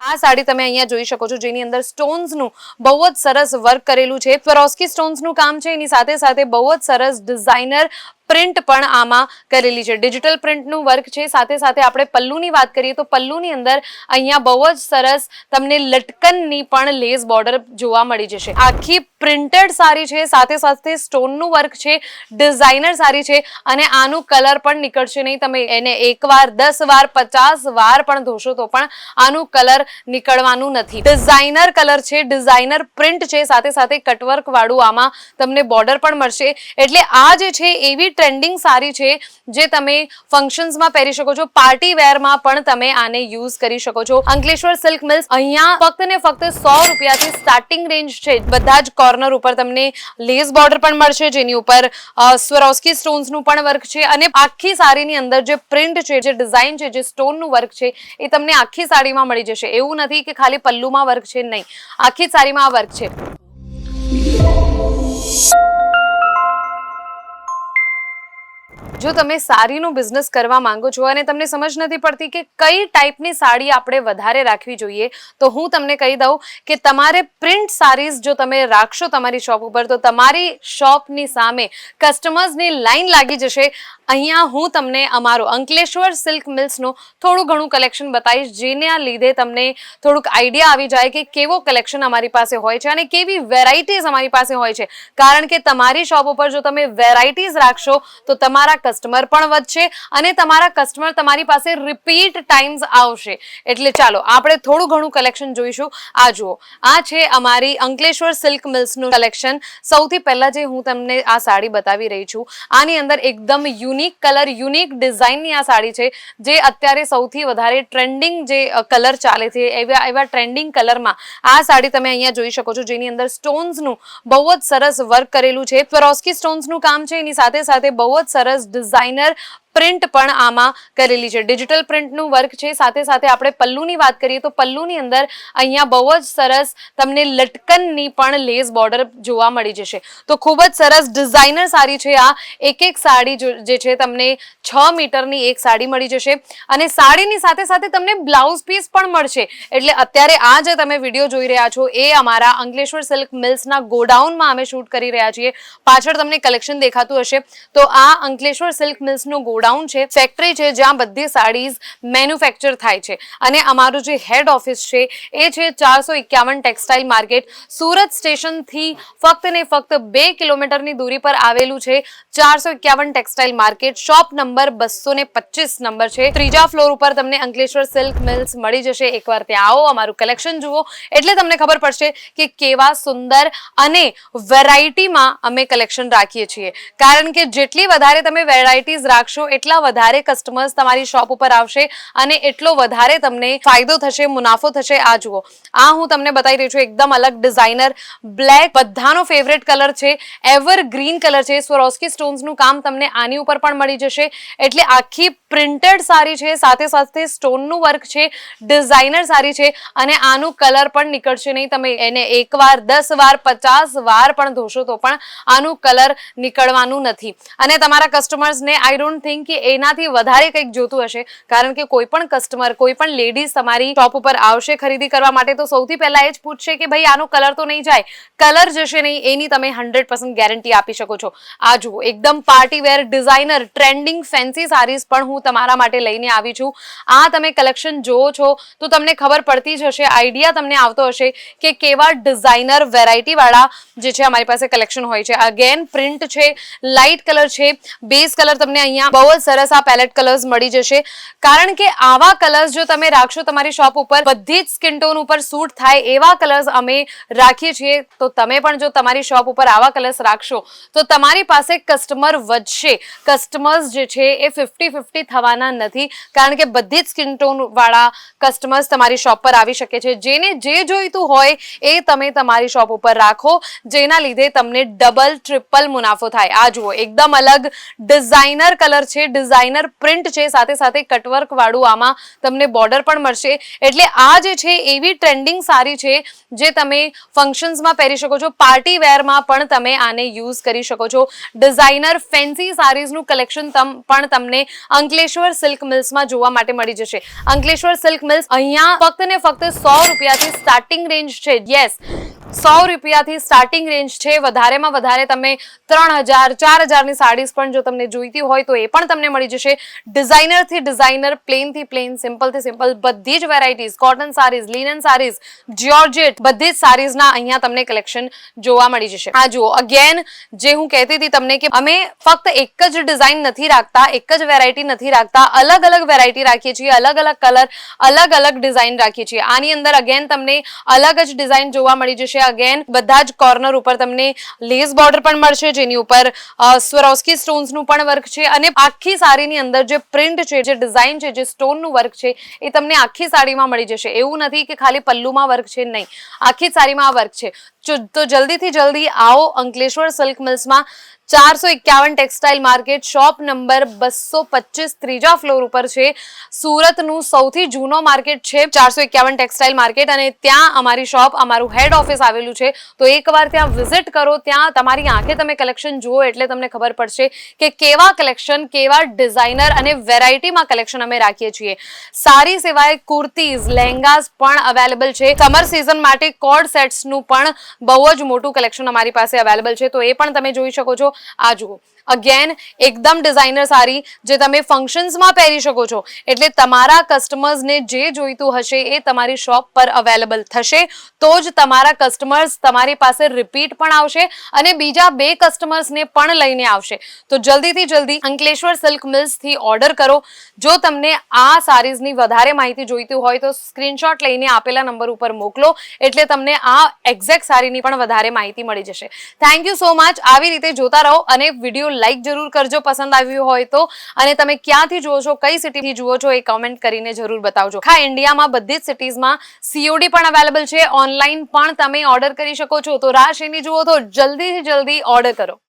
આ સાડી તમે અહીંયા જોઈ શકો છો, જેની અંદર સ્ટોન્સનું બહુ જ સરસ વર્ક કરેલું છે. સ્વરોસ્કી સ્ટોન્સનું કામ છે, એની સાથે સાથે બહુ જ સરસ ડિઝાઇનર પ્રિન્ટ પણ આમાં કરેલી છે. ડિજિટલ પ્રિન્ટનું વર્ક છે. સાથે સાથે આપણે પલ્લુની વાત કરીએ તો પલ્લુની અંદર અહીંયા બહુ જ સરસ તમને લટકનની પણ લેસ બોર્ડર જોવા મળી જશે. આખી પ્રિન્ટેડ સાડી છે, સાથે સાથે સ્ટોનનું વર્ક છે, ડિઝાઇનર સાડી છે અને આનું કલર પણ નીકળશે નહીં. તમે એને એકવાર 10 વાર 50 વાર પણ ધોશો તો પણ આનું કલર નીકળવાનું નથી. ડિઝાઇનર કલર છે, ડિઝાઇનર પ્રિન્ટ છે, સાથે સાથે કટવર્ક વાળું આમાં તમને બોર્ડર પણ મળશે. એટલે આ જે છે એવી ટ્રેન્ડિંગ સાડી છે જે તમે ફંક્શન્સમાં પહેરી શકો છો, પાર્ટી વેરમાં પણ તમે આને યુઝ કરી શકો છો. અંકલેશ્વર સિલ્ક મિલ્સ અહીંયા ફક્ત ને ફક્ત 100 રૂપિયાથી સ્ટાર્ટિંગ રેન્જ છે. બધા જ કોર્નર ઉપર તમને લેસ બોર્ડર પણ મળશે, જેની ઉપર સ્વરોસ્કી સ્ટોન્સનું પણ વર્ક છે અને આખી સાડીની અંદર જે પ્રિન્ટ છે, જે ડિઝાઇન છે, જે સ્ટોનનું વર્ક છે એ તમને આખી સાડીમાં મળી જશે. એવું નથી કે ખાલી પલ્લુમાં વર્ક છે, નહીં, આખી સાડીમાં આ વર્ક છે. જો તમે સાડીનો બિઝનેસ કરવા માંગો છો અને તમને સમજ નથી પડતી કે કઈ ટાઈપની સાડી આપણે વધારે રાખવી જોઈએ, તો હું તમને કહી દઉં કે તમારે પ્રિન્ટ સાડીઝ જો તમે રાખશો તમારી શોપ ઉપર, તો તમારી શોપની સામે કસ્ટમર્સની લાઈન લાગી જશે. અહીંયા હું તમને અમારો અંકલેશ્વર સિલ્ક મિલ્સનો થોડું ઘણું કલેક્શન બતાવીશ, જેના લીધે તમને થોડુંક આઈડિયા આવી જાય કે કેવો કલેક્શન અમારી પાસે હોય છે અને કેવી વેરાયટીઝ અમારી પાસે હોય છે. કારણ કે તમારી શોપ ઉપર જો તમે વેરાયટીઝ રાખશો તો તમારા કસ્ટમર પણ વધશે અને તમારા કસ્ટમર તમારી પાસે રિપીટ ટાઈમ્સ આવશે. એટલે ચાલો આપણે થોડું ઘણું કલેક્શન જોઈશું. આ જુઓ, આ છે અમારી અંકલેશ્વર સિલ્ક મિલ્સનું કલેક્શન. સૌથી પહેલા જે હું તમને આ સાડી બતાવી રહી છું, આની અંદર એકદમ યુનિક કલર, યુનિક ડિઝાઇનની આ સાડી છે, જે અત્યારે સૌથી વધારે ટ્રેન્ડિંગ જે કલર ચાલે છે એવા ટ્રેન્ડિંગ કલરમાં આ સાડી તમે અહીંયા જોઈ શકો છો, જેની અંદર સ્ટોન્સનું બહુ જ સરસ વર્ક કરેલું છે. સ્વરોસ્કી સ્ટોન્સનું કામ છે, એની સાથે સાથે બહુ જ સરસ ડિઝાઇનર પ્રિન્ટ પણ આમાં કરેલી છે. ડિજિટલ પ્રિન્ટનું વર્ક છે. સાથે સાથે આપણે પલ્લુની વાત કરીએ તો પલ્લુની અંદર અહીંયા બહુ જ સરસ તમને લટકનની પણ લેસ બોર્ડર જોવા મળી જશે. તો ખૂબ જ સરસ ડિઝાઇનર સાડી છે આ. એક એક સાડી જે છે તમને 6 મીટરની એક સાડી મળી જશે અને સાડીની સાથે સાથે તમને બ્લાઉઝ પીસ પણ મળશે. એટલે અત્યારે આ જે તમે વિડીયો જોઈ રહ્યા છો એ અમારા અંકલેશ્વર સિલ્ક મિલ્સના ગોડાઉનમાં અમે શૂટ કરી રહ્યા છીએ. પાછળ તમને કલેક્શન દેખાતું હશે. તો આ અંકલેશ્વર સિલ્ક મિલ્સનું ગોડાઉન છે, ફેક્ટરી છે, જ્યાં બધી સાડીઝ મેન્યુફેક્ચર થાય છે. અને અમારું જે હેડ ઓફિસ છે એ છે 451 ટેક્સટાઇલ માર્કેટ, સુરત સ્ટેશનથી ફક્ત ને ફક્ત 2 કિલોમીટરની દૂરી પર આવેલું છે. 451 textile market, shop number 225 number છે. ત્રીજા ફ્લોર ઉપર તમને અંકલેશ્વર સિલ્ક મિલ્સ મળી જશે. એકવાર ત્યાં આવો, અમારું કલેક્શન જુઓ, એટલે તમને ખબર પડશે કે કેવા સુંદર અને વેરાયટીમાં અમે કલેક્શન રાખીએ છીએ. કારણ કે જેટલી વધારે તમે વેરાયટીઝ રાખશો એટલા વધારે કસ્ટમર્સ તમારી શોપ ઉપર આવશે અને એટલો વધારે તમને ફાયદો થશે, મુનાફો થશે. આ જુઓ, આ હું તમને બતાવી રહી છું, એકદમ અલગ ડિઝાઇનર બ્લેક, બધાનો ફેવરેટ કલર છે, એવર ગ્રીન કલર છે. સ્વરોસ્કી સ્ટોન્સનું કામ તમને આની ઉપર પણ મળી જશે. એટલે આખી પ્રિન્ટેડ સાડી છે, સાથે સાથે સ્ટોનનું વર્ક છે, ડિઝાઇનર સાડી છે અને આનું કલર પણ નીકળશે નહીં. તમે એને એકવાર 10 વાર 50 વાર પણ ધોશો તો પણ આનું કલર નીકળવાનું નથી. અને તમારા કસ્ટમર્સને આઈ ડોન્ટ થિંક કે એનાથી વધારે કંઈક જોતું હશે. કારણ કે કોઈ પણ કસ્ટમર, કોઈ પણ લેડીઝ તમારી શોપ ઉપર આવશે ખરીદી કરવા માટે તો સૌથી પહેલા એ જ પૂછશે કે ભાઈ આનો કલર તો નહીં જાય. કલર જશે નહીં એની તમે 100% ગેરંટી આપી શકો છો. આ જુઓ, એકદમ party wear, designer, trending, fancy saris પણ હું તમારા માટે લઈને આવી છું. આ તમે કલેક્શન જોવો છો તો તમને ખબર પડતી જ હશે, આઈડિયા તમને આવતો હશે કે કેવા ડિઝાઇનર વેરાયટી વાળા જે છે અમારી પાસે કલેક્શન હોય છે. અગેન પ્રિન્ટ છે, લાઇટ કલર છે, બેઝ કલર તમને અહીંયા બહુ જ સરસ આ પેલેટ કલર્સ મળી જશે. કારણ કે આવા કલર્સ જો તમે રાખશો તમારી શોપ ઉપર, બધી જ સ્કિન ટોન ઉપર સૂટ થાય એવા કલર્સ અમે રાખીએ છીએ. તો તમે પણ જો તમારી શોપ ઉપર આવા કલર્સ રાખશો તો તમારી પાસે કસ્ટમર વધશે. કસ્ટમર્સ જે છે એ 50-50 થવાના નથી. કારણ કે બધી જ સ્કિન ટોન વાળા કસ્ટમર્સ તમારી શોપ પર આવી શકે છે. જેને જે જોઈતું હોય એ તમે તમારી શોપ ઉપર રાખો, જેના લીધે તમને ડબલ ટ્રિપલ મુનાફો થાય. આ જુઓ, એકદમ અલગ ડિઝાઇનર કલર છે. છે, ડિઝાઇનર પ્રિન્ટ છે, સાથે સાથે કટવર્ક વાળું આમાં તમને બોર્ડર પણ મળશે. એટલે આ જે છે એવી ટ્રેન્ડિંગ સાડી છે જે તમે ફંક્શન્સમાં પહેરી શકો છો, પાર્ટી વેરમાં પણ તમે આને યુઝ કરી શકો છો. ડિઝાઇનર ફેન્સી સાડીઝનું કલેક્શન પણ તમને અંકલેશ્વર સિલ્ક મિલ્સમાં જોવા માટે મળી જશે. અંકલેશ્વર સિલ્ક મિલ્સ અહીંયા ફક્ત ને ફક્ત 100 રૂપિયાથી સ્ટાર્ટિંગ રેન્જ છે. યસ, 100 રૂપિયાથી સ્ટાર્ટિંગ રેન્જ છે. વધારેમાં વધારે તમે 3000 4000ની સાડીઝ પણ જો તમને જોઈતી હોય તો એ પણ તમને મળી જશે. ડિઝાઇનરથી ડિઝાઇનર, પ્લેનથી પ્લેન, સિમ્પલથી સિમ્પલ બધી જ varieties, cotton saris, linen saris, જ્યોર્જેટ, બધી જ સાડીઝના અહીંયા તમને કલેક્શન જોવા મળી જશે. આ જુઓ, અગેન જે હું કહેતી હતી તમને કે અમે ફક્ત એક જ ડિઝાઇન નથી રાખતા, એક જ વેરાયટી નથી રાખતા, અલગ અલગ વેરાયટી રાખીએ છીએ, અલગ અલગ કલર, અલગ અલગ ડિઝાઇન રાખીએ છીએ. આની અંદર અગેન તમને અલગ જ ડિઝાઇન જોવા મળી જશે. અગેન બધા જ કોર્નર ઉપર તમને લેસ બોર્ડર પણ મળશે, જેની ઉપર સ્વરોસ્કી સ્ટોન્સનું પણ વર્ક છે, અને આખી સાડીની અંદર જે પ્રિન્ટ છે, જે ડિઝાઇન છે, જે સ્ટોનનું વર્ક છે એ તમને આખી સાડીમાં મળી જશે. એવું નથી કે ખાલી પલ્લુમાં વર્ક છે, નહીં, આખી સાડીમાં આ વર્ક છે. તો જલ્દીથી જલ્દી આવો અંકલેશ્વર સિલ્ક મિલ્સમાં. 451 ટેક્સટાઇલ માર્કેટ, શોપ નંબર 225, ત્રીજા ફ્લોર ઉપર છે. સુરતનું સૌથી જૂનો માર્કેટ છે 451 ટેક્સટાઇલ માર્કેટ, અને ત્યાં અમારી શોપ, અમારું હેડ ઓફિસ આવેલું છે. તો એકવાર ત્યાં વિઝિટ કરો, ત્યાં તમારી આંખે તમે કલેક્શન જુઓ એટલે તમને ખબર પડશે કે કેવા કલેક્શન, કેવા ડિઝાઇનર અને વેરાયટીમાં કલેક્શન અમે રાખીએ છીએ. સારી સિવાય કુર્તીઝ, લહેંગાસ પણ અવેલેબલ છે. સમર સિઝન માટે કોડ સેટ્સનું પણ બહુ જ મોટું કલેક્શન અમારી પાસે અવેલેબલ છે, તો એ પણ તમે જોઈ શકો છો. આ જુઓ, અગેન એકદમ ડિઝાઇનર સાડી જે તમે ફંક્શન્સમાં પહેરી શકો છો. એટલે તમારા કસ્ટમર્સને જે જોઈતું હશે એ તમારી શોપ પર અવેલેબલ થશે, તો જ તમારા કસ્ટમર્સ તમારી પાસે રિપીટ પણ આવશે અને બીજા 2 કસ્ટમર્સને પણ લઈને આવશે. તો જલ્દીથી જલ્દી અંકલેશ્વર સિલ્ક મિલ્સથી ઓર્ડર કરો. જો તમને આ સાડીઝની વધારે માહિતી જોઈતી હોય તો સ્ક્રીનશોટ લઈને આપેલા નંબર ઉપર મોકલો, એટલે તમને આ એક્ઝેક્ટ સાડીની પણ વધારે માહિતી મળી જશે. Thank you so much. આવી રીતે જોતા રહો અને વિડીયો લાઈક જરૂર કરજો પસંદ આવ્યું હોય તો, અને તમે ક્યાંથી જુઓ છો, કઈ સિટીથી જુઓ છો એ કમેન્ટ કરીને જરૂર બતાવજો. હા, ઇન્ડિયામાં બધી જ સિટીઝમાં COD પણ અવેલેબલ છે, ઓનલાઈન પણ તમે ઓર્ડર કરી શકો છો. તો રાહ શેની જુઓ, તો જલ્દીથી જલ્દી ઓર્ડર કરો.